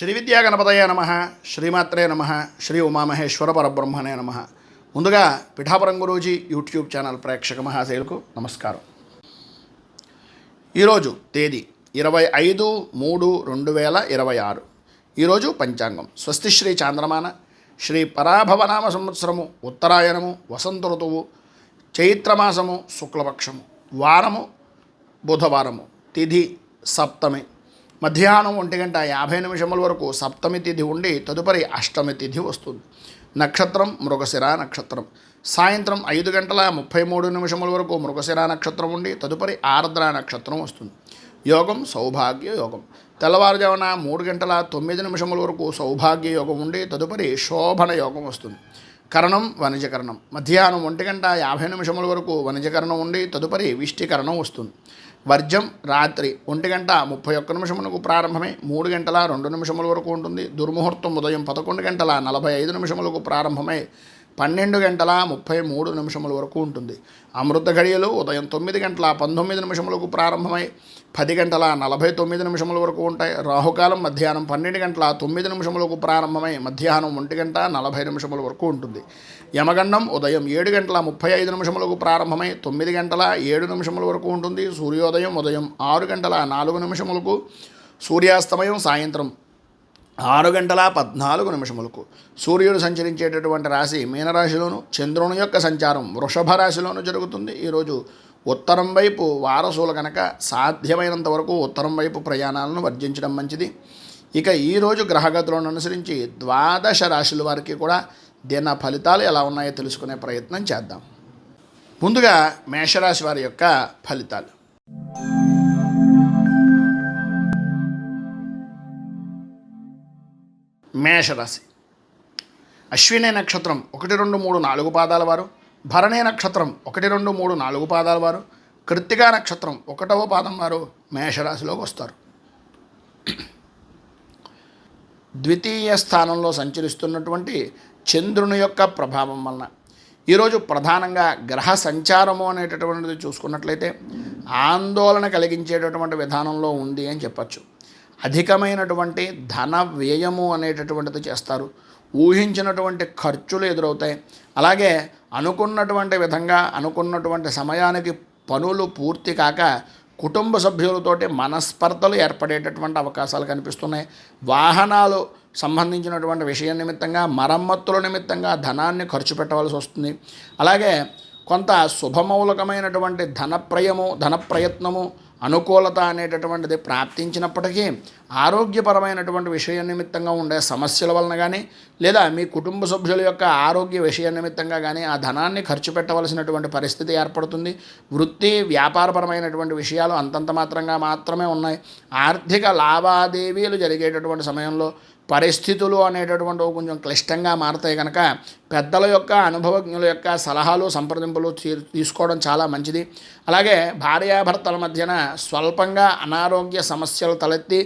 శ్రీ విద్యా గణపతయ నమ, శ్రీమాత్రే నమ, శ్రీ ఉమామహేశ్వర పరబ్రహ్మణే నమ. ముందుగా పిఠాపురం గురూజీ యూట్యూబ్ ఛానల్ ప్రేక్షక మహాశయులకు నమస్కారం. ఈరోజు తేదీ 25/3/2026. ఈరోజు పంచాంగం స్వస్తిశ్రీ చాంద్రమాన శ్రీ పరాభవనామ సంవత్సరము ఉత్తరాయణము వసంత ఋతువు చైత్రమాసము శుక్లపక్షము వారము బుధవారము తిథి సప్తమి మధ్యాహ్నం 1:50 వరకు సప్తమి తిథి ఉండి తదుపరి అష్టమి తిథి వస్తుంది. నక్షత్రం మృగశిర నక్షత్రం. సాయంత్రం 5:33 వరకు మృగశిర నక్షత్రం ఉండి తదుపరి ఆర్ద్ర నక్షత్రం వస్తుంది. యోగం సౌభాగ్య యోగం. తెల్లవారుజామున 3:09 వరకు సౌభాగ్య యోగం ఉండి తదుపరి శోభన యోగం వస్తుంది. కరణం వణిజకరణం. మధ్యాహ్నం 1:50 వరకు వణిజకరణం ఉండి తదుపరి విష్టికరణం వస్తుంది. వర్జం రాత్రి 1:31 ప్రారంభమై 3:02 వరకు ఉంటుంది. దుర్ముహూర్తం ఉదయం 11:45 ప్రారంభమై 12:33 వరకు ఉంటుంది. అమృత ఘడియలు ఉదయం 9:19 ప్రారంభమై 10:49 వరకు ఉంటాయి. రాహుకాలం మధ్యాహ్నం 12:09 ప్రారంభమై మధ్యాహ్నం 1:40 వరకు ఉంటుంది. యమగండం ఉదయం 7:35 ప్రారంభమై 9:07 వరకు ఉంటుంది. సూర్యోదయం ఉదయం 6:04 సూర్యాస్తమయం సాయంత్రం 6:14 సూర్యుడు సంచరించేటటువంటి రాశి మీనరాశిలోను, చంద్రుని యొక్క సంచారం వృషభ రాశిలోను జరుగుతుంది. ఈరోజు ఉత్తరం వైపు వారసులు కనుక సాధ్యమైనంత వరకు ఉత్తరం వైపు ప్రయాణాలను వర్జించడం మంచిది. ఇక ఈరోజు గ్రహగతులను అనుసరించి 12 రాశుల వారికి కూడా దిన ఫలితాలు ఎలా ఉన్నాయో తెలుసుకునే ప్రయత్నం చేద్దాం. ముందుగా మేషరాశి వారి యొక్క ఫలితాలు. మేషరాశి. అశ్విని నక్షత్రం 1, 2, 3, 4 పాదాల వారు, భరణి నక్షత్రం 1, 2, 3, 4 పాదాల వారు, కృత్తికా నక్షత్రం 1వ పాదం వారు మేషరాశిలోకి వస్తారు. ద్వితీయ స్థానంలో సంచరిస్తున్నటువంటి చంద్రుని యొక్క ప్రభావం వలన ఈరోజు ప్రధానంగా గ్రహ సంచారము అనేటటువంటిది చూసుకున్నట్లయితే ఆందోళన కలిగించేటటువంటి విధానంలో ఉంది అని చెప్పచ్చు. అధికమైనటువంటి ధన వ్యయము అనేటటువంటిది చేస్తారు. ఊహించినటువంటి ఖర్చులు ఎదురవుతాయి. అలాగే అనుకున్నటువంటి విధంగా అనుకున్నటువంటి సమయానికి పనులు పూర్తి కాక కుటుంబ సభ్యులతోటి మనస్పర్ధలు ఏర్పడేటటువంటి అవకాశాలు కనిపిస్తున్నాయి. వాహనాలు సంబంధించినటువంటి విషయం నిమిత్తంగా మరమ్మతుల నిమిత్తంగా ధనాన్ని ఖర్చు పెట్టవలసి వస్తుంది. అలాగే కొంత శుభమౌలికమైనటువంటి ధన ప్రయత్నము అనుకూలత అనేటటువంటిది ప్రాప్తించినప్పటికీ ఆరోగ్యపరమైనటువంటి విషయం నిమిత్తంగా ఉండే సమస్యల వలన కానీ లేదా మీ కుటుంబ సభ్యుల యొక్క ఆరోగ్య విషయం నిమిత్తంగా కానీ ఆ ధనాన్ని ఖర్చు పెట్టవలసినటువంటి పరిస్థితి ఏర్పడుతుంది. వృత్తి వ్యాపారపరమైనటువంటి విషయాలు అంతంత మాత్రమే ఉన్నాయి. ఆర్థిక లావాదేవీలు జరిగేటటువంటి సమయంలో పరిస్థితులు అనేటటువంటి కొంచెం క్లిష్టంగా మారతాయి కనుక పెద్దల యొక్క అనుభవజ్ఞుల యొక్క సలహాలు సంప్రదింపులు తీసుకోవడం చాలా మంచిది. అలాగే భార్యాభర్తల మధ్యన స్వల్పంగా అనారోగ్య సమస్యలు తలెత్తి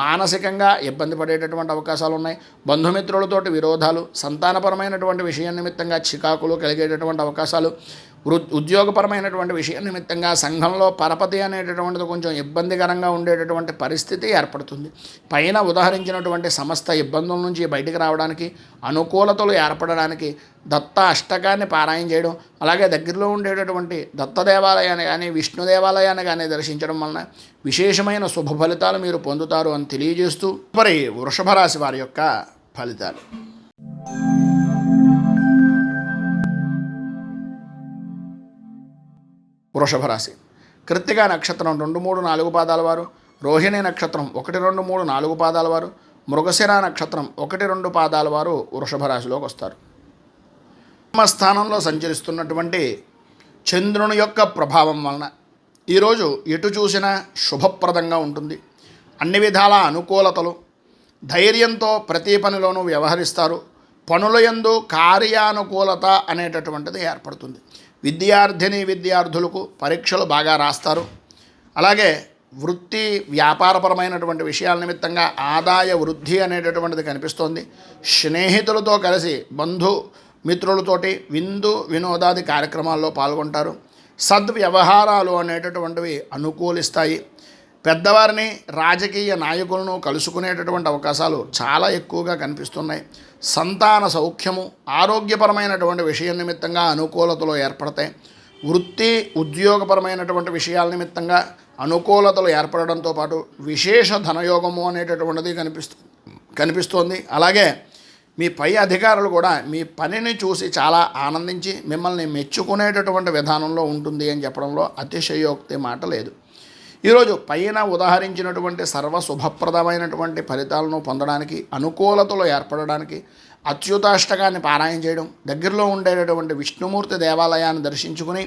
మానసికంగా ఇబ్బంది పడేటటువంటి అవకాశాలు ఉన్నాయి. బంధుమిత్రులతోటి విరోధాలు, సంతానపరమైనటువంటి విషయం నిమిత్తంగా చికాకులు కలిగేటటువంటి అవకాశాలు, ఉద్యోగపరమైనటువంటి విషయం నిమిత్తంగా సంఘంలో పరపతి అనేటటువంటిది కొంచెం ఇబ్బందికరంగా ఉండేటటువంటి పరిస్థితి ఏర్పడుతుంది. పైన ఉదాహరించినటువంటి సమస్త ఇబ్బందుల నుంచి బయటికి రావడానికి, అనుకూలతలు ఏర్పడడానికి దత్త అష్టకాన్ని పారాయణ చేయడం, అలాగే దగ్గరలో ఉండేటటువంటి దత్త దేవాలయాన్ని కానీ విష్ణు దేవాలయాన్ని కానీ దర్శించడం వలన విశేషమైన శుభ ఫలితాలు మీరు పొందుతారు అని తెలియజేస్తూ మరి వృషభ రాశి వారి యొక్క ఫలితాలు. వృషభ రాశి. కృత్తికా నక్షత్రం 2, 3, 4 పాదాల వారు, రోహిణి నక్షత్రం 1, 2, 3, 4 పాదాల వారు, మృగశిర నక్షత్రం 1, 2 పాదాల వారు వృషభ రాశిలోకి వస్తారు. స్థానంలో సంచరిస్తున్నటువంటి చంద్రుని యొక్క ప్రభావం వలన ఈరోజు ఎటు చూసినా శుభప్రదంగా ఉంటుంది. అన్ని విధాల అనుకూలతలు, ధైర్యంతో ప్రతి పనిలోనూ వ్యవహరిస్తారు. పనుల యందు కార్యానుకూలత అనేటటువంటిది ఏర్పడుతుంది. విద్యార్థులకు పరీక్షలు బాగా రాస్తారు. అలాగే వృత్తి వ్యాపారపరమైనటువంటి విషయాల నిమిత్తంగా ఆదాయ వృద్ధి అనేటటువంటిది కనిపిస్తోంది. స్నేహితులతో కలిసి మిత్రులతోటి వినోదాది కార్యక్రమాల్లో పాల్గొంటారు. సద్వ్యవహారాలు అనేటటువంటివి అనుకూలిస్తాయి. పెద్దవారిని రాజకీయ నాయకులను కలుసుకునేటటువంటి అవకాశాలు చాలా ఎక్కువగా కనిపిస్తున్నాయి. సంతాన సౌఖ్యము, ఆరోగ్యపరమైనటువంటి విషయం నిమిత్తంగా అనుకూలతలు ఏర్పడతాయి. వృత్తి ఉద్యోగపరమైనటువంటి విషయాల నిమిత్తంగా అనుకూలతలు ఏర్పడడంతో పాటు విశేష ధనయోగము అనేటటువంటిది కనిపిస్తోంది. అలాగే మీ పై అధికారులు కూడా మీ పనిని చూసి చాలా ఆనందించి మిమ్మల్ని మెచ్చుకునేటటువంటి విధానంలో ఉంటుంది అని చెప్పడంలో అతిశయోక్తి మాట లేదు. ఈరోజు పైన ఉదాహరించినటువంటి సర్వ శుభప్రదమైనటువంటి ఫలితాలను పొందడానికి, అనుకూలతలు ఏర్పడడానికి అచ్యుతాష్టకాన్ని పారాయణ చేయడం, దగ్గరలో ఉండేటటువంటి విష్ణుమూర్తి దేవాలయాన్ని దర్శించుకుని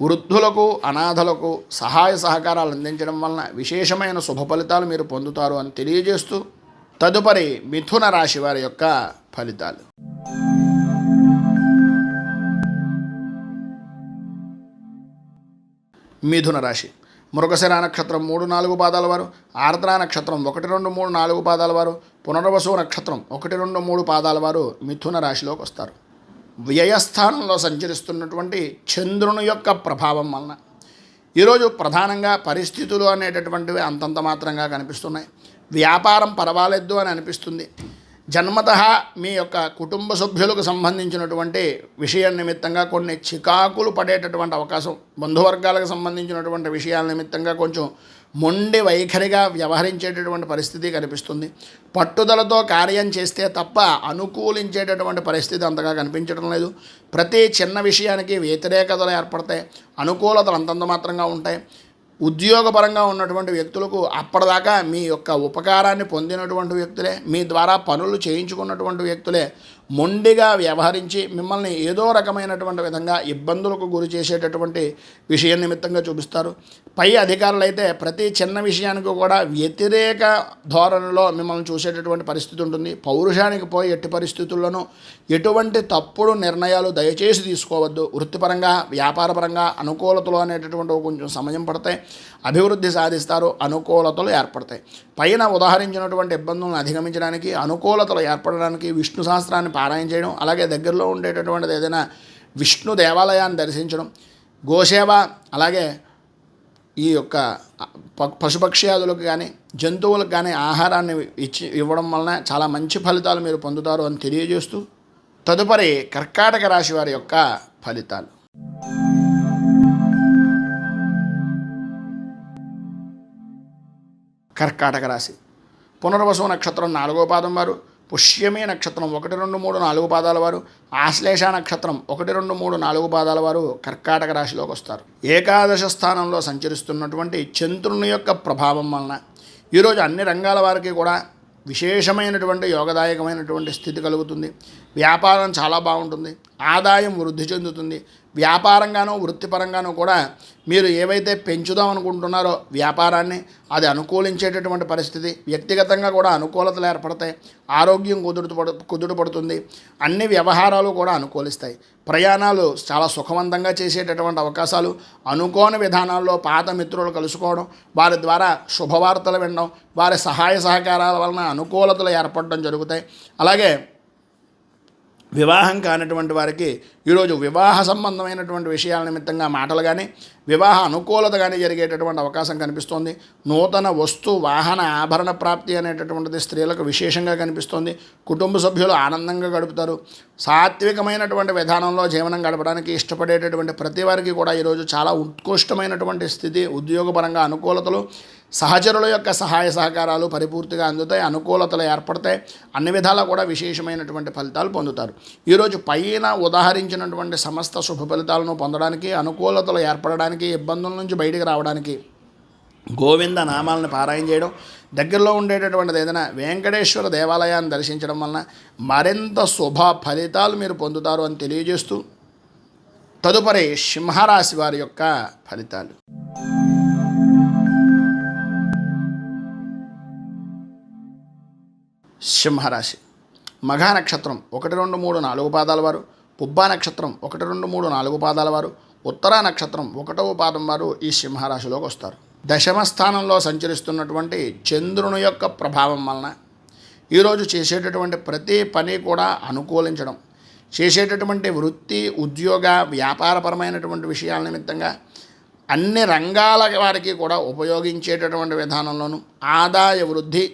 వృద్ధులకు అనాథలకు సహాయ సహకారాలు అందించడం వలన విశేషమైన శుభ ఫలితాలు మీరు పొందుతారు అని తెలియజేస్తూ తదుపరి మిథున రాశి వారి యొక్క ఫలితాలు. మిథున రాశి మృగశిర నక్షత్రం 3-4 పాదాల వారు, ఆర్ద్ర నక్షత్రం 1-2-3-4 పాదాల వారు, పునర్వసు నక్షత్రం 1-2-3 పాదాల వారు మిథున రాశిలోకి వస్తారు. వ్యయస్థానంలో సంచరిస్తున్నటువంటి చంద్రుని యొక్క ప్రభావం వలన ఈరోజు ప్రధానంగా పరిస్థితులు అనేటటువంటివి అంతంత మాత్రంగా కనిపిస్తున్నాయి. వ్యాపారం పర్వాలేదు అని అనిపిస్తుంది. జన్మతః మీ యొక్క కుటుంబ సభ్యులకు సంబంధించినటువంటి విషయం నిమిత్తంగా కొన్ని చికాకులు పడేటటువంటి అవకాశం, బంధువర్గాలకు సంబంధించినటువంటి విషయాల నిమిత్తంగా కొంచెం మొండి వైఖరిగా వ్యవహరించేటటువంటి పరిస్థితి కనిపిస్తుంది. పట్టుదలతో కార్యం చేస్తే తప్ప అనుకూలించేటటువంటి పరిస్థితి అంతగా కనిపించడం లేదు. ప్రతి చిన్న విషయానికి వ్యతిరేకతలు ఏర్పడతాయి, అనుకూలతలు అంతంత మాత్రంగా ఉంటాయి. ఉద్యోగపరంగా ఉన్నటువంటి వ్యక్తులకు అప్పటిదాకా మీ యొక్క ఉపకారాన్ని పొందినటువంటి వ్యక్తులే, మీ ద్వారా పనులు చేయించుకున్నటువంటి వ్యక్తులే మొండిగా వ్యవహరించి మిమ్మల్ని ఏదో రకమైనటువంటి విధంగా ఇబ్బందులకు గురి చేసేటటువంటి విషయం నిమిత్తంగా చూపిస్తారు. పై అధికారులు అయితే ప్రతి చిన్న విషయానికి కూడా వ్యతిరేక ధోరణిలో మిమ్మల్ని చూసేటటువంటి పరిస్థితి ఉంటుంది. పౌరుషానికి పోయి ఎట్టి పరిస్థితుల్లోనూ ఎటువంటి తప్పుడు నిర్ణయాలు దయచేసి తీసుకోవద్దు. వృత్తిపరంగా వ్యాపారపరంగా అనుకూలతలు అనేటటువంటి కొంచెం సమయం పడతాయి, అభివృద్ధి సాధిస్తారు, అనుకూలతలు ఏర్పడతాయి. పైన ఉదాహరించినటువంటి ఇబ్బందులను అధిగమించడానికి, అనుకూలతలు ఏర్పడడానికి విష్ణు సహస్రాన్ని పారాయణ చేయడం, అలాగే దగ్గరలో ఉండేటటువంటిది ఏదైనా విష్ణు దేవాలయాన్ని దర్శించడం, గోసేవ, అలాగే ఈ యొక్క పశుపక్ష్యాదులకు కానీ జంతువులకు కానీ ఆహారాన్ని ఇవ్వడం వలన చాలా మంచి ఫలితాలు మీరు పొందుతారు అని తెలియజేస్తూ తదుపరి కర్కాటక రాశి వారి యొక్క ఫలితాలు. కర్కాటక రాశి పునర్వసు నక్షత్రం 4వ పాదం వారు, పుష్యమి నక్షత్రం 1-2-3-4 పాదాల వారు, ఆశ్లేష నక్షత్రం 1-2-3-4 పాదాల వారు కర్కాటక రాశిలోకి వస్తారు. ఏకాదశ స్థానంలో సంచరిస్తున్నటువంటి చంద్రుని యొక్క ప్రభావం వలన ఈరోజు అన్ని రంగాల వారికి కూడా విశేషమైనటువంటి యోగదాయకమైనటువంటి స్థితి కలుగుతుంది. వ్యాపారం చాలా బాగుంటుంది, ఆదాయం వృద్ధి చెందుతుంది. వ్యాపారంగానూ వృత్తిపరంగానూ కూడా మీరు ఏవైతే పెంచుదాం అనుకుంటున్నారో వ్యాపారాన్ని అది అనుకూలించేటటువంటి పరిస్థితి, వ్యక్తిగతంగా కూడా అనుకూలతలు ఏర్పడతాయి. ఆరోగ్యం కుదుటపడుతుంది. అన్ని వ్యవహారాలు కూడా అనుకూలిస్తాయి. ప్రయాణాలు చాలా సుఖవంతంగా చేసేటటువంటి అవకాశాలు, అనుకోని విధానాల్లో పాత మిత్రులు కలుసుకోవడం, వారి ద్వారా శుభవార్తలు వినడం, వారి సహాయ సహకారాల వలన అనుకూలతలు ఏర్పడడం జరుగుతాయి. అలాగే వివాహం కానటువంటి వారికి ఈరోజు వివాహ సంబంధమైనటువంటి విషయాల నిమిత్తంగా మాటలు కానీ వివాహ అనుకూలత కానీ జరిగేటటువంటి అవకాశం కనిపిస్తోంది. నూతన వస్తు వాహన ఆభరణ ప్రాప్తి అనేటటువంటిది స్త్రీలకు విశేషంగా కనిపిస్తోంది. కుటుంబ సభ్యులు ఆనందంగా గడుపుతారు. సాత్వికమైనటువంటి విధానంలో జీవనం గడపడానికి ఇష్టపడేటటువంటి ప్రతి వారికి కూడా ఈరోజు చాలా ఉత్కృష్టమైనటువంటి స్థితి, ఉద్యోగపరంగా అనుకూలతలు, సహచరుల యొక్క సహాయ సహకారాలు పరిపూర్తిగా అందుతాయి, అనుకూలతలు ఏర్పడతాయి. అన్ని విధాలా కూడా విశేషమైనటువంటి ఫలితాలు పొందుతారు. ఈరోజు పైన ఉదాహరించినటువంటి సమస్త శుభ ఫలితాలను పొందడానికి, అనుకూలతలు ఏర్పడడానికి, ఇబ్బందుల నుంచి బయటికి రావడానికి గోవింద నామాలను పారాయణ చేయడం, దగ్గరలో ఉండేటటువంటిది ఏదైనా వెంకటేశ్వర దేవాలయాన్ని దర్శించడం వలన మరింత శుభ ఫలితాలు మీరు పొందుతారు అని తెలియజేస్తూ తదుపరి సింహరాశి వారి యొక్క ఫలితాలు. సింహరాశి మఘా నక్షత్రం 1-2-3-4 పాదాల వారు, పుబ్బా నక్షత్రం 1-2-3-4 పాదాల వారు, ఉత్తరా నక్షత్రం 1వ పాదం వారు ఈ సింహరాశిలోకి వస్తారు. దశమ స్థానంలో సంచరిస్తున్నటువంటి చంద్రుని యొక్క ప్రభావం వలన ఈరోజు చేసేటటువంటి ప్రతి పని కూడా అనుకూలించడం, చేసేటటువంటి వృత్తి ఉద్యోగ వ్యాపారపరమైనటువంటి విషయాల నిమిత్తంగా అన్ని రంగాల వారికి కూడా ఉపయోగించేటటువంటి విధానంలోనూ ఆదాయ వృద్ధి,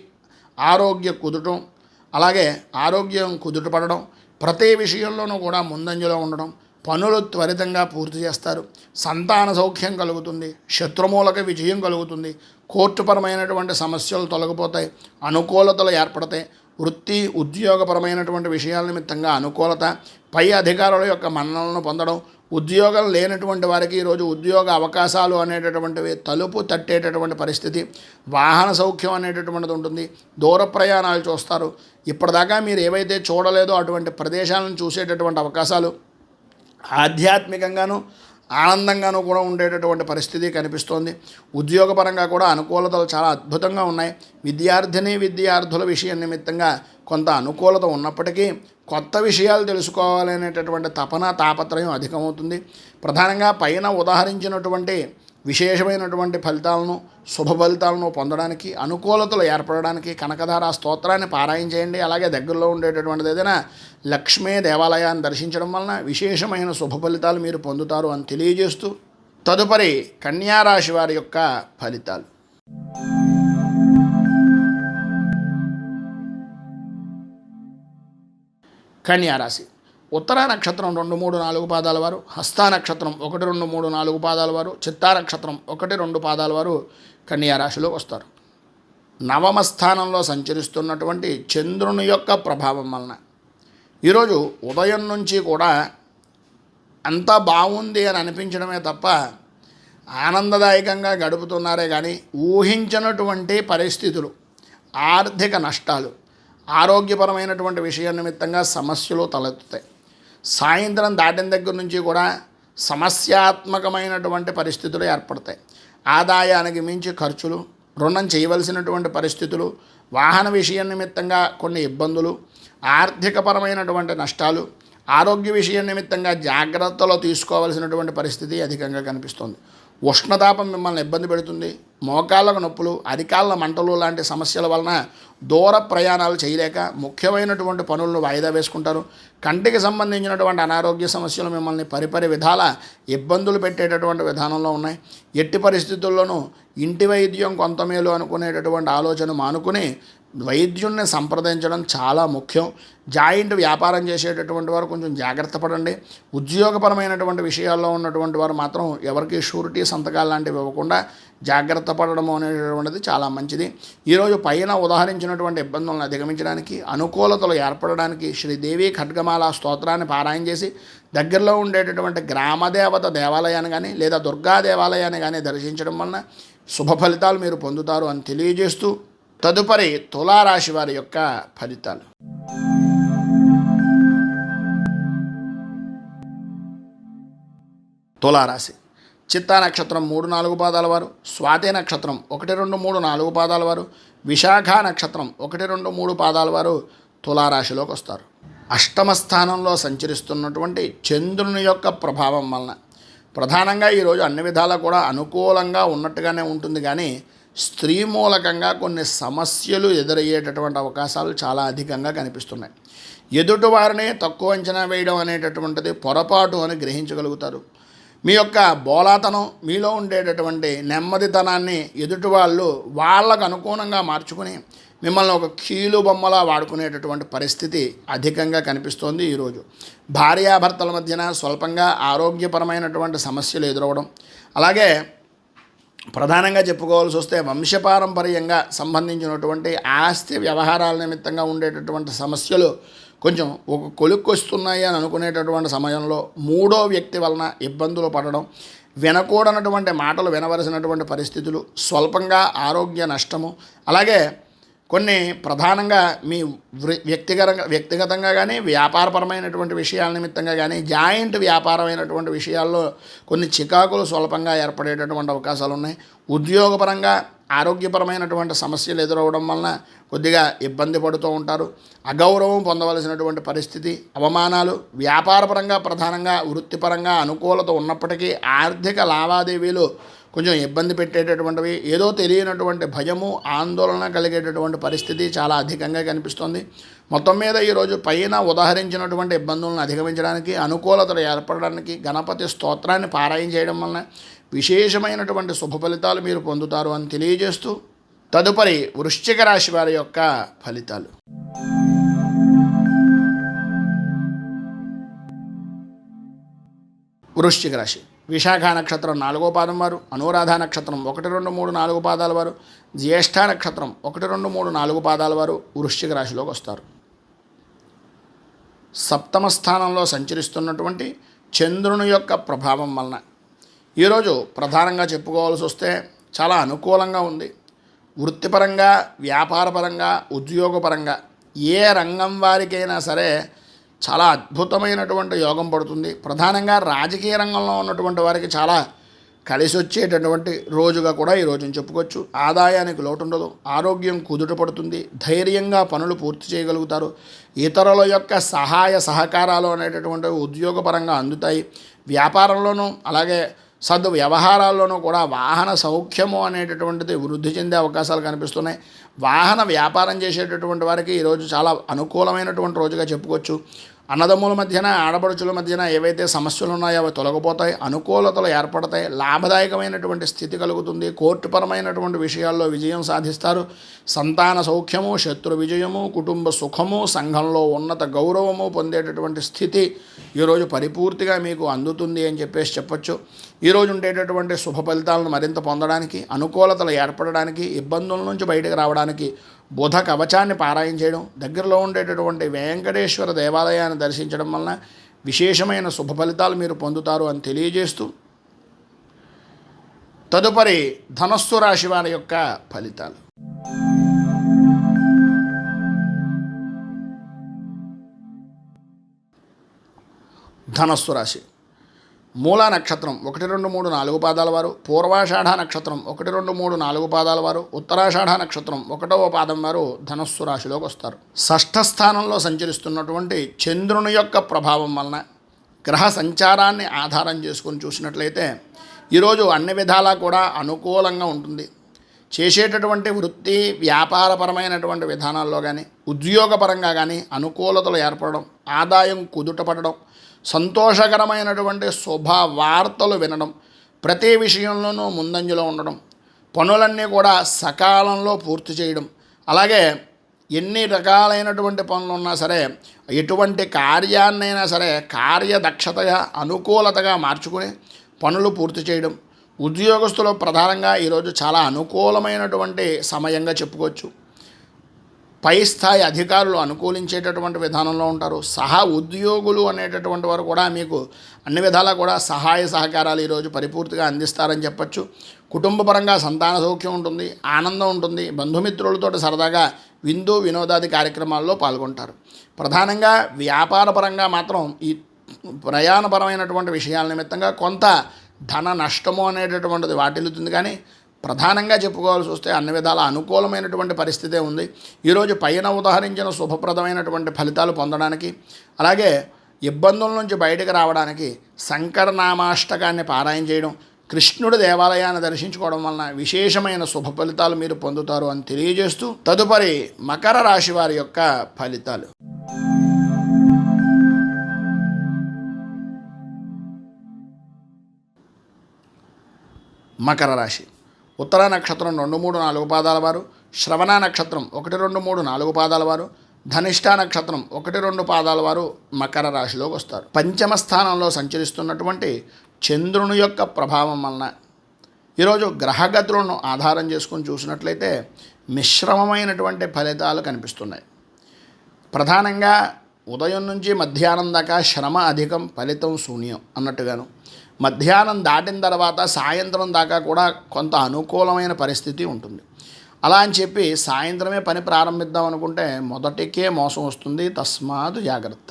ఆరోగ్య కుదుటం, అలాగే ఆరోగ్యం కుదుటపడడం, ప్రతి విషయంలోనూ కూడా ముందంజలో ఉండడం, పనులు త్వరితంగా పూర్తి చేస్తారు, సంతాన సౌఖ్యం కలుగుతుంది, శత్రుమూలక విజయం కలుగుతుంది, కోర్టుపరమైనటువంటి సమస్యలు తొలగిపోతాయి, అనుకూలతలు ఏర్పడతాయి, వృత్తి ఉద్యోగపరమైనటువంటి విషయాల నిమిత్తంగా అనుకూలత, పై అధికారుల యొక్క మన్ననలను పొందడం, ఉద్యోగం లేనటువంటి వారికి ఈరోజు ఉద్యోగ అవకాశాలు అనేటటువంటివి తలుపు తట్టేటటువంటి పరిస్థితి, వాహన సౌఖ్యం అనేటటువంటిది ఉంటుంది, దూర ప్రయాణాలు చూస్తారు, ఇప్పటిదాకా మీరు ఏవైతే చూడలేదో అటువంటి ప్రదేశాలను చూసేటటువంటి అవకాశాలు, ఆధ్యాత్మికంగాను ఆనందంగానూ కూడా ఉండేటటువంటి పరిస్థితి కనిపిస్తోంది. ఉద్యోగపరంగా కూడా అనుకూలతలు చాలా అద్భుతంగా ఉన్నాయి. విద్యార్థుల విషయం నిమిత్తంగా కొంత అనుకూలత ఉన్నప్పటికీ కొత్త విషయాలు తెలుసుకోవాలనేటటువంటి తపన తాపత్రయం అధికమవుతుంది. ప్రధానంగా పైన ఉదాహరించినటువంటి విశేషమైనటువంటి ఫలితాలను, శుభ ఫలితాలను పొందడానికి, అనుకూలతలు ఏర్పడడానికి కనకధార స్తోత్రాన్ని పారాయణ చేయండి. అలాగే దగ్గరలో ఉండేటటువంటిది ఏదైనా లక్ష్మీ దేవాలయాన్ని దర్శించడం వలన విశేషమైన శుభ ఫలితాలు మీరు పొందుతారు అని తెలియజేస్తూ, తదుపరి కన్యారాశి వారి యొక్క ఫలితాలు. కన్యారాశి ఉత్తర నక్షత్రం 2, 3, 4 పాదాల వారు, హస్తా నక్షత్రం 1, 2, 3, 4 పాదాల వారు, చిత్తా నక్షత్రం 1, 2 పాదాల వారు కన్యారాశిలో వస్తారు. నవమ స్థానంలో సంచరిస్తున్నటువంటి చంద్రుని యొక్క ప్రభావం వలన ఈరోజు ఉదయం నుంచి కూడా అంతా బాగుంది అని అనిపించడమే తప్ప ఆనందదాయకంగా గడుపుతున్నారే కానీ ఊహించినటువంటి పరిస్థితులు, ఆర్థిక నష్టాలు, ఆరోగ్యపరమైనటువంటి విషయం నిమిత్తంగా సమస్యలు తలెత్తుతాయి. సాయంత్రం దాటిన దగ్గర నుంచి కూడా సమస్యాత్మకమైనటువంటి పరిస్థితులు ఏర్పడతాయి. ఆదాయానికి మించి ఖర్చులు, రుణం చేయవలసినటువంటి పరిస్థితులు, వాహన విషయం నిమిత్తంగా కొన్ని ఇబ్బందులు, ఆర్థికపరమైనటువంటి నష్టాలు, ఆరోగ్య విషయం నిమిత్తంగా జాగ్రత్తలు తీసుకోవాల్సినటువంటి పరిస్థితి అధికంగా కనిపిస్తుంది. ఉష్ణతాపం మిమ్మల్ని ఇబ్బంది పెడుతుంది. మోకాళ్ళకు నొప్పులు, అరికాళ్ళ మంటలు లాంటి సమస్యల వలన దూర ప్రయాణాలు చేయలేక ముఖ్యమైనటువంటి పనులను వాయిదా వేసుకుంటారు. కంటికి సంబంధించినటువంటి అనారోగ్య సమస్యలు మిమ్మల్ని పరిపరి విధాల ఇబ్బందులు పెట్టేటటువంటి విధానంలో ఉన్నాయి. ఎట్టి పరిస్థితుల్లోనూ ఇంటి వైద్యం కొంత మేలు అనుకునేటటువంటి ఆలోచన మానుకుని వైద్యుల్ని సంప్రదించడం చాలా ముఖ్యం. జాయింట్ వ్యాపారం చేసేటటువంటి వారు కొంచెం జాగ్రత్త పడండి. ఉద్యోగపరమైనటువంటి విషయాల్లో ఉన్నటువంటి వారు మాత్రం ఎవరికి షూరిటీ సంతకాలు లాంటివి ఇవ్వకుండా జాగ్రత్త పడడం అనేటటువంటిది చాలా మంచిది. ఈరోజు పైన ఉదాహరించినటువంటి ఇబ్బందులను అధిగమించడానికి, అనుకూలతలు ఏర్పడడానికి శ్రీదేవి ఖడ్గమాల స్తోత్రాన్ని పారాయణ చేసి దగ్గరలో ఉండేటటువంటి గ్రామదేవత దేవాలయాన్ని కానీ లేదా దుర్గా దేవాలయాన్ని కానీ దర్శించడం వలన శుభ ఫలితాలు మీరు పొందుతారు అని తెలియజేస్తూ, తదుపరి తులారాశి వారి యొక్క ఫలితాలు. తులారాశి చిత్తా నక్షత్రం 3, 4 పాదాల వారు, స్వాతి నక్షత్రం 1, 2, 3, 4 పాదాల వారు, విశాఖ నక్షత్రం 1, 2, 3 పాదాల వారు తులారాశిలోకి వస్తారు. అష్టమ స్థానంలో సంచరిస్తున్నటువంటి చంద్రుని యొక్క ప్రభావం వలన ప్రధానంగా ఈరోజు అన్ని విధాలా కూడా అనుకూలంగా ఉన్నట్టుగానే ఉంటుంది, కానీ స్త్రీ మూలకంగా కొన్ని సమస్యలు ఎదురయ్యేటటువంటి అవకాశాలు చాలా అధికంగా కనిపిస్తున్నాయి. ఎదుటివారిని తక్కువ అంచనా వేయడం అనేటటువంటిది పొరపాటు అని గ్రహించగలుగుతారు. మీ యొక్క బోలాతనం, మీలో ఉండేటటువంటి నెమ్మదితనాన్ని ఎదుటి వాళ్ళు వాళ్ళకు అనుగుణంగా మార్చుకుని మిమ్మల్ని ఒక కీలు బొమ్మలా వాడుకునేటటువంటి పరిస్థితి అధికంగా కనిపిస్తోంది. ఈరోజు భార్యాభర్తల మధ్యన స్వల్పంగా ఆరోగ్యపరమైనటువంటి సమస్యలు ఎదురవడం, అలాగే ప్రధానంగా చెప్పుకోవాల్సి వస్తే వంశపారంపర్యంగా సంబంధించినటువంటి ఆస్తి వ్యవహారాల నిమిత్తంగా ఉండేటటువంటి సమస్యలు కొంచెం ఒక కొలుక్కొస్తున్నాయి అని అనుకునేటటువంటి సమయంలో మూడో వ్యక్తి వలన ఇబ్బందులు పడడం, వినకూడనటువంటి మాటలు వినవలసినటువంటి పరిస్థితులు, స్వల్పంగా ఆరోగ్య నష్టము, అలాగే కొన్ని ప్రధానంగా మీ వ్యక్తిగతంగా కానీ వ్యాపారపరమైనటువంటి విషయాల నిమిత్తంగా కానీ జాయింట్ వ్యాపారమైనటువంటి విషయాల్లో కొన్ని చికాకులు స్వల్పంగా ఏర్పడేటటువంటి అవకాశాలు ఉన్నాయి. ఉద్యోగపరంగా ఆరోగ్యపరమైనటువంటి సమస్యలు ఎదురవడం వలన కొద్దిగా ఇబ్బంది పడుతూ ఉంటారు. అగౌరవం పొందవలసినటువంటి పరిస్థితి, అవమానాలు, వ్యాపారపరంగా ప్రధానంగా వృత్తిపరంగా అనుకూలత ఉన్నప్పటికీ ఆర్థిక లావాదేవీలు కొంచెం ఇబ్బంది పెట్టేటటువంటివి, ఏదో తెలియనటువంటి భయము, ఆందోళన కలిగేటటువంటి పరిస్థితి చాలా అధికంగా కనిపిస్తుంది. మొత్తం మీద ఈరోజు పైన ఉదాహరించినటువంటి ఇబ్బందులను అధిగమించడానికి, అనుకూలతలు ఏర్పడడానికి గణపతి స్తోత్రాన్ని పారాయణ చేయడం వలన విశేషమైనటువంటి శుభ ఫలితాలు మీరు పొందుతారు అని తెలియజేస్తూ తదుపరి వృశ్చిక రాశి వారి యొక్క ఫలితాలు. వృశ్చిక రాశి విశాఖ నక్షత్రం 4వ పాదం వారు, అనురాధ నక్షత్రం 1, 2, 3, 4 పాదాల వారు, జ్యేష్ఠ నక్షత్రం 1, 2, 3, 4 పాదాల వారు వృశ్చిక రాశిలోకి వస్తారు. సప్తమ స్థానంలో సంచరిస్తున్నటువంటి చంద్రుని యొక్క ప్రభావం వలన ఈరోజు ప్రధానంగా చెప్పుకోవాల్సి వస్తే చాలా అనుకూలంగా ఉంది. వృత్తిపరంగా, వ్యాపారపరంగా, ఉద్యోగపరంగా ఏ రంగం వారికైనా సరే చాలా అద్భుతమైనటువంటి యోగం పడుతుంది. ప్రధానంగా రాజకీయ రంగంలో ఉన్నటువంటి వారికి చాలా కలిసి వచ్చేటటువంటి రోజుగా కూడా ఈ రోజుని చెప్పుకోవచ్చు. ఆదాయానికి లోటు ఉండదు, ఆరోగ్యం కుదుట పడుతుంది, ధైర్యంగా పనులు పూర్తి చేయగలుగుతారు, ఇతరుల యొక్క సహాయ సహకారాలు అనేటటువంటివి ఉద్యోగపరంగా అందుతాయి. వ్యాపారంలోనూ అలాగే వ్యవహారాల్లోనూ కూడా వాహన సౌఖ్యము అనేటటువంటిది వృద్ధి చెందే అవకాశాలు కనిపిస్తున్నాయి. వాహన వ్యాపారం చేసేటటువంటి వారికి ఈరోజు చాలా అనుకూలమైనటువంటి రోజుగా చెప్పుకోవచ్చు. అన్నదమ్ముల మధ్యన, ఆడపడుచుల మధ్యన ఏవైతే సమస్యలు ఉన్నాయో అవి తొలగిపోతాయి, అనుకూలతలు ఏర్పడతాయి, లాభదాయకమైనటువంటి స్థితి కలుగుతుంది, కోర్టుపరమైనటువంటి విషయాల్లో విజయం సాధిస్తారు, సంతాన సౌఖ్యము, శత్రు విజయము, కుటుంబ సుఖము, సంఘంలో ఉన్నత గౌరవము పొందేటటువంటి స్థితి ఈరోజు పరిపూర్తిగా మీకు అందుతుంది అని చెప్పొచ్చు. ఈరోజు ఉండేటటువంటి శుభ ఫలితాలను మరింత పొందడానికి, అనుకూలతలు ఏర్పడడానికి, ఇబ్బందుల నుంచి బయటకు రావడానికి బుధ కవచాన్ని పారాయణ చేయడం, దగ్గరలో ఉండేటటువంటి వెంకటేశ్వర దేవాలయాన్ని దర్శించడం వలన విశేషమైన శుభ ఫలితాలు మీరు పొందుతారు అని తెలియజేస్తూ తదుపరి ధనస్సు రాశి వారి యొక్క ఫలితాలు. ధనస్సు రాశి మూలా నక్షత్రం 1, 2, 3, 4 పాదాల వారు, పూర్వాషాఢ నక్షత్రం 1, 2, 3, 4 పాదాల వారు, ఉత్తరాషాఢ నక్షత్రం 1వ పాదం వారు ధనస్సు రాశిలోకి వస్తారు. షష్ఠ స్థానంలో సంచరిస్తున్నటువంటి చంద్రుని యొక్క ప్రభావం వలన గ్రహ సంచారాన్ని ఆధారం చేసుకొని చూసినట్లయితే ఈరోజు అన్ని విధాలా కూడా అనుకూలంగా ఉంటుంది. చేసేటటువంటి వృత్తి వ్యాపారపరమైనటువంటి విధానాల్లో కానీ, ఉద్యోగపరంగా కానీ అనుకూలతలు ఏర్పడడం, ఆదాయం కుదుటపడడం, సంతోషకరమైనటువంటి శుభ వార్తలు వినడం, ప్రతి విషయంలోనూ ముందంజలో ఉండడం, పనులన్నీ కూడా సకాలంలో పూర్తి చేయడం, అలాగే ఎన్ని రకాలైనటువంటి పనులు ఉన్నా సరే ఎటువంటి కార్యాన్నైనా సరే కార్యదక్షతగా అనుకూలతగా మార్చుకుని పనులు పూర్తి చేయడం, ఉద్యోగస్తులు ప్రధానంగా ఈరోజు చాలా అనుకూలమైనటువంటి సమయంగా చెప్పుకోవచ్చు. పై స్థాయి అధికారులు అనుకూలించేటటువంటి విధానంలో ఉంటారు. ఉద్యోగులు అనేటటువంటి వారు కూడా మీకు అన్ని విధాలా కూడా సహాయ సహకారాలు ఈరోజు పరిపూర్తిగా అందిస్తారని చెప్పచ్చు. కుటుంబపరంగా సంతాన సౌఖ్యం ఉంటుంది, ఆనందం ఉంటుంది, బంధుమిత్రులతో సరదాగా విందు వినోదాది కార్యక్రమాల్లో పాల్గొంటారు. ప్రధానంగా వ్యాపారపరంగా మాత్రం ఈ ప్రయాణపరమైనటువంటి విషయాల నిమిత్తంగా కొంత ధన నష్టము అనేటటువంటిది వాటిల్లుతుంది. కానీ ప్రధానంగా చెప్పుకోవాల్సి వస్తే అన్ని విధాల అనుకూలమైనటువంటి పరిస్థితే ఉంది. ఈరోజు పైన ఉదాహరించిన శుభప్రదమైనటువంటి ఫలితాలు పొందడానికి, అలాగే ఇబ్బందుల నుంచి బయటకు రావడానికి శంకరనామాష్టకాన్ని పారాయణ చేయడం, కృష్ణుడి దేవాలయాన్ని దర్శించుకోవడం వలన విశేషమైన శుభ ఫలితాలు మీరు పొందుతారు అని తెలియజేస్తూ తదుపరి మకర రాశి వారి యొక్క ఫలితాలు. మకర రాశి ఉత్తర నక్షత్రం 2, 3, 4 పాదాల వారు, శ్రవణ నక్షత్రం 1, 2, 3, 4 పాదాల వారు, ధనిష్ఠ నక్షత్రం 1, 2 పాదాల వారు మకర రాశిలోకి వస్తారు. పంచమ స్థానంలో సంచరిస్తున్నటువంటి చంద్రుని యొక్క ప్రభావం వలన ఈరోజు గ్రహగతులను ఆధారం చేసుకొని చూసినట్లయితే మిశ్రమమైనటువంటి ఫలితాలు కనిపిస్తున్నాయి. ప్రధానంగా ఉదయం నుంచి మధ్యాహ్నం దాకా శ్రమ అధికం, ఫలితం శూన్యం అన్నట్టుగాను, మధ్యాహ్నం దాటిన తర్వాత సాయంత్రం దాకా కూడా కొంత అనుకూలమైన పరిస్థితి ఉంటుంది. అలా అని చెప్పి సాయంత్రమే పని ప్రారంభిద్దాం అనుకుంటే మొదటికే మోసం వస్తుంది, తస్మాత్ జాగ్రత్త.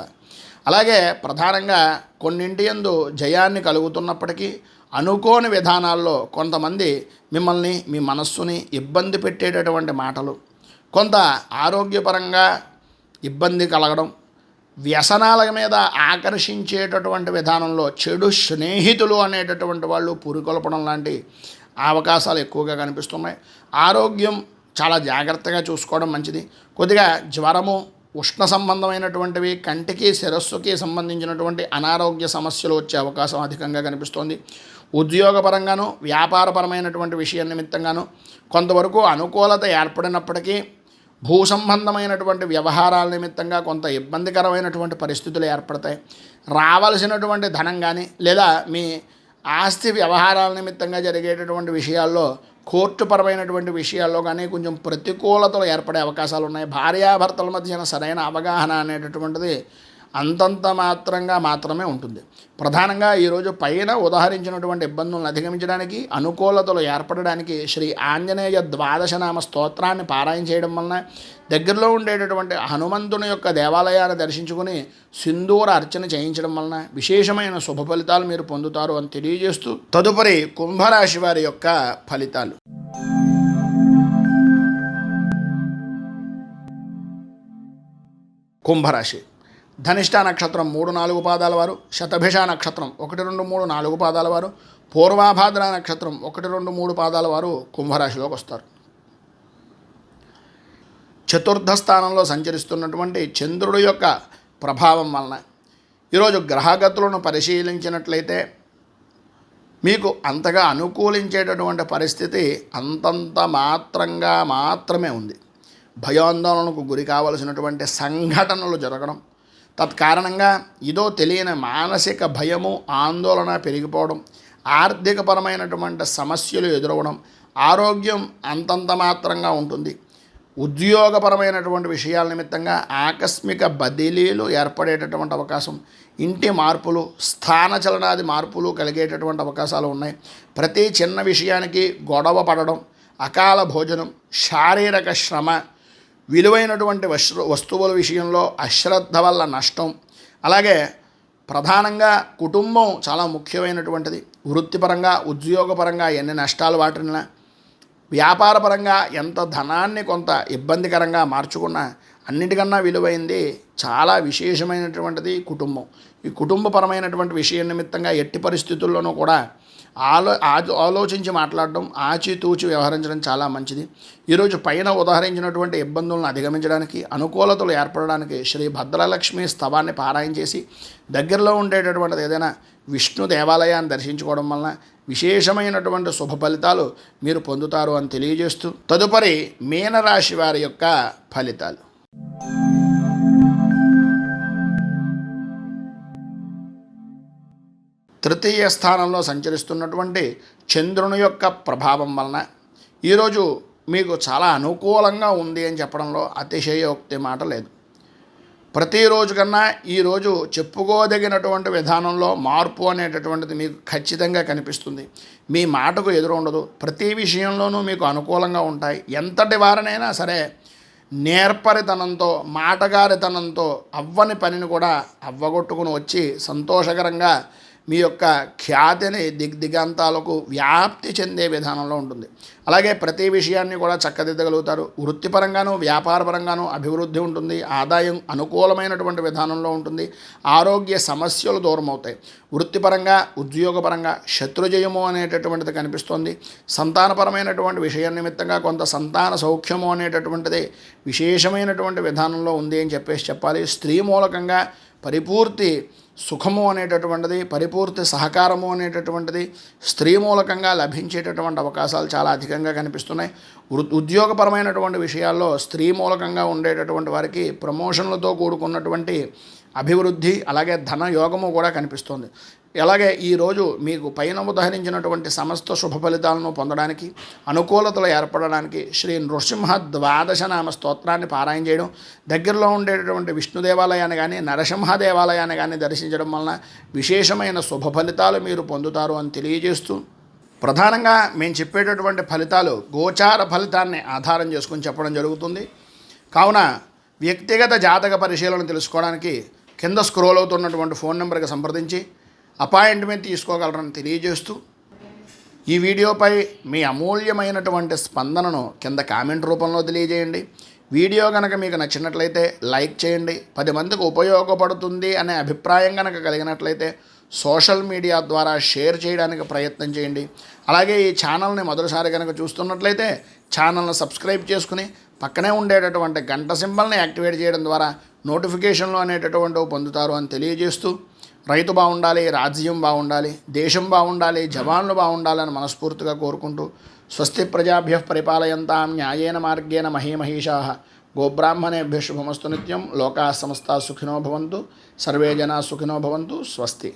అలాగే ప్రధానంగా కొన్నింటి యందు జయాన్ని కలుగుతున్నప్పటికీ అనుకోని విధానాల్లో కొంతమంది మిమ్మల్ని, మీ మనస్సుని ఇబ్బంది పెట్టేటటువంటి మాటలు, కొంత ఆరోగ్యపరంగా ఇబ్బంది కలగడం, వ్యసనాల మీద ఆకర్షించేటటువంటి విధానంలో చెడు స్నేహితులు అనేటటువంటి వాళ్ళు పురికొల్పడం లాంటి అవకాశాలు ఎక్కువగా కనిపిస్తున్నాయి. ఆరోగ్యం చాలా జాగ్రత్తగా చూసుకోవడం మంచిది. కొద్దిగా జ్వరము, ఉష్ణ సంబంధమైనటువంటివి, కంటికి శిరస్సుకి సంబంధించినటువంటి అనారోగ్య సమస్యలు వచ్చే అవకాశం అధికంగా కనిపిస్తోంది. ఉద్యోగపరంగాను వ్యాపారపరమైనటువంటి విషయం నిమిత్తంగాను కొంతవరకు అనుకూలత ఏర్పడినప్పటికీ భూ సంబంధమైనటువంటి వ్యవహారాల నిమిత్తంగా కొంత ఇబ్బందికరమైనటువంటి పరిస్థితులు ఏర్పడతాయి. రావాల్సినటువంటి ధనం కానీ లేదా మీ ఆస్తి వ్యవహారాల నిమిత్తంగా జరిగేటటువంటి విషయాల్లో, కోర్టుపరమైనటువంటి విషయాల్లో కానీ కొంచెం ప్రతికూలతలు ఏర్పడే అవకాశాలు ఉన్నాయి. భార్యాభర్తల మధ్యన సరైన అవగాహన అనేటటువంటిది అంతంత మాత్రమే ఉంటుంది. ప్రధానంగా ఈరోజు పైన ఉదాహరించినటువంటి ఇబ్బందులను అధిగమించడానికి, అనుకూలతలు ఏర్పడడానికి శ్రీ ఆంజనేయ ద్వాదశనామ స్తోత్రాన్ని పారాయణ చేయడం వలన, దగ్గరలో ఉండేటటువంటి హనుమంతుని యొక్క దేవాలయాన్ని దర్శించుకుని సింధూర అర్చన చేయించడం వలన విశేషమైన శుభ ఫలితాలు మీరు పొందుతారు అని తెలియజేస్తూ, తదుపరి కుంభరాశి వారి యొక్క ఫలితాలు. కుంభరాశి ధనిష్ట నక్షత్రం 3-4 పాదాల వారు, శతభిష నక్షత్రం 1-2-3-4 పాదాల వారు, పూర్వాభాద్ర నక్షత్రం 1-2-3 పాదాల వారు కుంభరాశిలోకి వస్తారు. చతుర్థ స్థానంలో సంచరిస్తున్నటువంటి చంద్రుడి యొక్క ప్రభావం వలన ఈరోజు గ్రహగతులను పరిశీలించినట్లయితే మీకు అంతగా అనుకూలించేటటువంటి పరిస్థితి అంతంత మాత్రమే ఉంది. భయాందోళనకు గురి కావలసినటువంటి సంఘటనలు జరగడం, తత్కారణంగా ఇదో తెలియని మానసిక భయము, ఆందోళన పెరిగిపోవడం, ఆర్థికపరమైనటువంటి సమస్యలు ఎదురవడం, ఆరోగ్యం అంతంత మాత్రంగా ఉంటుంది. ఉద్యోగపరమైనటువంటి విషయాల నిమిత్తంగా ఆకస్మిక బదిలీలు ఏర్పడేటటువంటి అవకాశం, ఇంటి మార్పులు, స్థానచలనాది మార్పులు కలిగేటటువంటి అవకాశాలు ఉన్నాయి. ప్రతి చిన్న విషయానికి గొడవ పడడం, అకాల భోజనం, శారీరక శ్రమ, విలువైనటువంటి వస్తువుల విషయంలో అశ్రద్ధ వల్ల నష్టం, అలాగే ప్రధానంగా కుటుంబం చాలా ముఖ్యమైనటువంటిది. వృత్తిపరంగా, ఉద్యోగపరంగా ఎన్ని నష్టాలు వాటినా, వ్యాపారపరంగా ఎంత ధనాన్ని కొంత ఇబ్బందికరంగా మార్చుకున్నా అన్నిటికన్నా విలువైంది, చాలా విశేషమైనటువంటిది కుటుంబం. ఈ కుటుంబపరమైనటువంటి విషయం నిమిత్తంగా ఎట్టి పరిస్థితుల్లోనూ కూడా ఆలోచించి మాట్లాడడం, ఆచితూచి వ్యవహరించడం చాలా మంచిది. ఈరోజు పైన ఉదాహరించినటువంటి ఇబ్బందులను అధిగమించడానికి, అనుకూలతలు ఏర్పడడానికి శ్రీ భద్రలక్ష్మి స్తవాన్ని పారాయణ చేసి దగ్గరలో ఉండేటటువంటిది ఏదైనా విష్ణు దేవాలయాన్ని దర్శించుకోవడం వలన విశేషమైనటువంటి శుభ ఫలితాలు మీరు పొందుతారు అని తెలియజేస్తూ, తదుపరి మీనరాశి వారి యొక్క ఫలితాలు. తృతీయ స్థానంలో సంచరిస్తున్నటువంటి చంద్రుని యొక్క ప్రభావం వలన ఈరోజు మీకు చాలా అనుకూలంగా ఉంది అని చెప్పడంలో అతిశయోక్తి మాట లేదు. ప్రతిరోజు కన్నా ఈరోజు చెప్పుకోదగినటువంటి విధానంలో మార్పు అనేటటువంటిది మీకు ఖచ్చితంగా కనిపిస్తుంది. మీ మాటకు ఎదురు ఉండదు. ప్రతి విషయంలోనూ మీకు అనుకూలంగా ఉంటాయి. ఎంతటి వారినైనా సరే నేర్పరితనంతో, మాటగారితనంతో అవ్వని పనిని కూడా అవ్వగొట్టుకుని వచ్చి సంతోషకరంగా మీ యొక్క ఖ్యాతిని దిగ్దిగంతాలకు వ్యాప్తి చెందే విధానంలో ఉంటుంది. అలాగే ప్రతి విషయాన్ని కూడా చక్కదిద్దగలుగుతారు. వృత్తిపరంగాను వ్యాపారపరంగాను అభివృద్ధి ఉంటుంది. ఆదాయం అనుకూలమైనటువంటి విధానంలో ఉంటుంది. ఆరోగ్య సమస్యలు దూరం అవుతాయి. వృత్తిపరంగా, ఉద్యోగపరంగా శత్రుజయము అనేటటువంటిది కనిపిస్తుంది. సంతానపరమైనటువంటి విషయం నిమిత్తంగా కొంత సంతాన సౌఖ్యము అనేటటువంటిది విశేషమైనటువంటి విధానంలో ఉంది అని చెప్పాలి. స్త్రీ మూలకంగా పరిపూర్తి సుఖము అనేటటువంటిది, పరిపూర్తి సహకారము అనేటటువంటిది స్త్రీ మూలకంగా లభించేటటువంటి అవకాశాలు చాలా అధికంగా కనిపిస్తున్నాయి. ఉద్యోగపరమైనటువంటి విషయాల్లో స్త్రీ మూలకంగా ఉండేటటువంటి వారికి ప్రమోషన్లతో కూడుకున్నటువంటి అభివృద్ధి, అలాగే ధన యోగము కూడా కనిపిస్తుంది. అలాగే ఈరోజు మీకు పైన ఉదహరించినటువంటి సమస్త శుభ ఫలితాలను పొందడానికి, అనుకూలతలు ఏర్పడడానికి శ్రీ నృసింహ ద్వాదశనామ స్తోత్రాన్ని పారాయణ చేయడం, దగ్గరలో ఉండేటటువంటి విష్ణు దేవాలయాన్ని కానీ నరసింహ దేవాలయాన్ని కానీ దర్శించడం వలన విశేషమైన శుభ ఫలితాలు మీరు పొందుతారు అని తెలియజేస్తూ, ప్రధానంగా మేము చెప్పేటటువంటి ఫలితాలు గోచార ఫలితాన్ని ఆధారం చేసుకుని చెప్పడం జరుగుతుంది. కావున వ్యక్తిగత జాతక పరిశీలన తెలుసుకోవడానికి కింద స్క్రోల్ అవుతున్నటువంటి ఫోన్ నెంబర్కి సంప్రదించి అపాయింట్మెంట్ తీసుకోగలరని తెలియజేస్తూ, ఈ వీడియోపై మీ అమూల్యమైనటువంటి స్పందనను కింద కామెంట్ రూపంలో తెలియజేయండి. వీడియో కనుక మీకు నచ్చినట్లయితే లైక్ చేయండి. 10 మందికి ఉపయోగపడుతుంది అనే అభిప్రాయం కనుక కలిగినట్లయితే సోషల్ మీడియా ద్వారా షేర్ చేయడానికి ప్రయత్నం చేయండి. అలాగే ఈ ఛానల్ని మొదటిసారి కనుక చూస్తున్నట్లయితే ఛానల్ని సబ్స్క్రైబ్ చేసుకుని పక్కనే ఉండేటటువంటి గంట సింబల్ని యాక్టివేట్ చేయడం ద్వారా నోటిఫికేషన్లు అనేటటువంటివి పొందుతారు అని తెలియజేస్తూ, రైతు బాగుండాలి, రాజ్యం బాగుండాలి, దేశం బాగుండాలి, జవాన్లు బాగుండాలని మనస్ఫూర్తిగా కోరుకుంటూ, స్వస్తి ప్రజాభ్య పరిపాలయంతాం న్యాయేన మార్గేణ మహీమహీషా గోబ్రాహ్మణేభ్య శుభమస్తు నిత్యం. లోకా సమస్తా సుఖినో భవంతు, సర్వే జనా సుఖినో భవంతు. స్వస్తి.